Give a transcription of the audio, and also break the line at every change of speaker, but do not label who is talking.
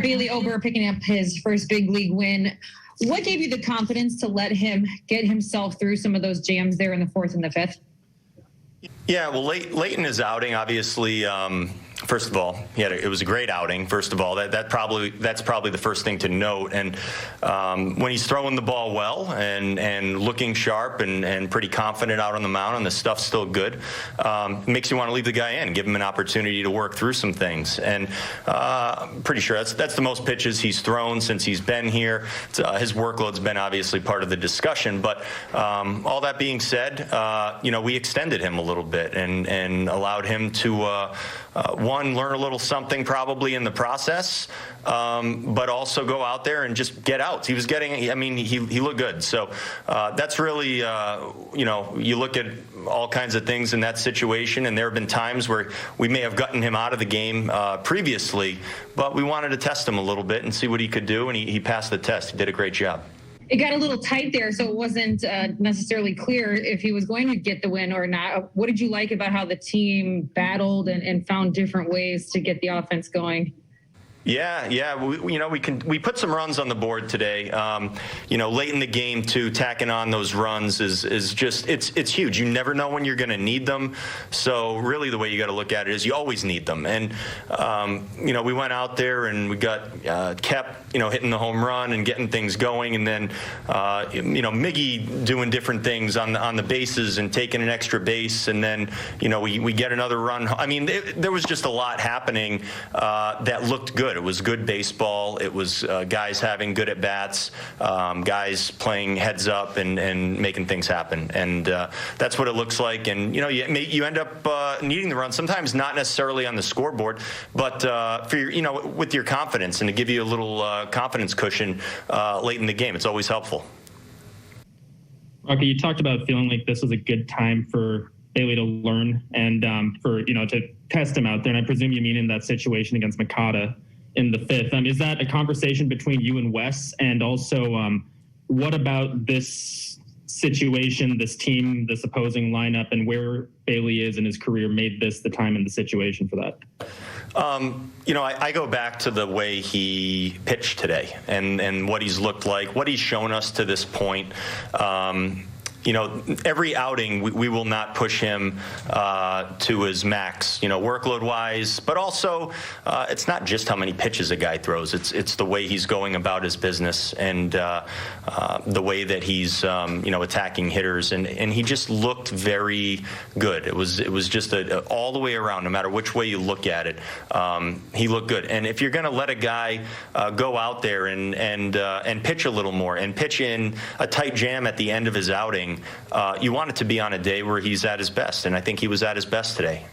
Bailey Ober picking up his first big league win. What gave you the confidence to let him get himself through some of those jams there in the fourth and the fifth?
Yeah, well, late in his outing, obviously, first of all, it was a great outing. First of all, that's probably the first thing to note. And when he's throwing the ball well and looking sharp and pretty confident out on the mound, and the stuff's still good, makes you want to leave the guy in, give him an opportunity to work through some things. And I'm pretty sure that's the most pitches he's thrown since he's been here. His workload's been obviously part of the discussion. But all that being said, we extended him a little bit and allowed him to one, learn a little something probably in the process, but also go out there and just get outs. He was getting, he looked good. So that's really, you look at all kinds of things in that situation, and there have been times where we may have gotten him out of the game previously, but we wanted to test him a little bit and see what he could do, and he passed the test. He did a great job.
It got a little tight there, so it wasn't necessarily clear if he was going to get the win or not. What did you like about how the team battled and found different ways to get the offense going?
Yeah. We put some runs on the board today. Late in the game too, tacking on those runs is just it's huge. You never know when you're going to need them. So really, the way you got to look at it is you always need them. And we went out there and we got kept hitting the home run and getting things going, and then Miggy doing different things on the bases and taking an extra base, and then we get another run. There was just a lot happening that looked good. It was good baseball. It was guys having good at-bats, guys playing heads up and making things happen. And that's what it looks like. And, you end up needing the run, sometimes not necessarily on the scoreboard, but for your, with your confidence, and to give you a little confidence cushion late in the game. It's always helpful.
Rocco, you talked about feeling like this was a good time for Bailey to learn and to test him out there. And I presume you mean in that situation against Makata in the fifth. Is that a conversation between you and Wes? And also, what about this situation, this team, this opposing lineup, and where Bailey is in his career made this the time and the situation for that?
I go back to the way he pitched today and what he's looked like, what he's shown us to this point. Every outing we will not push him to his max, workload-wise. But also, it's not just how many pitches a guy throws. It's the way he's going about his business and the way that he's attacking hitters. And he just looked very good. It was just all the way around, no matter which way you look at it. He looked good. And if you're going to let a guy go out there and pitch a little more and pitch in a tight jam at the end of his outing, you want it to be on a day where he's at his best, and I think he was at his best today.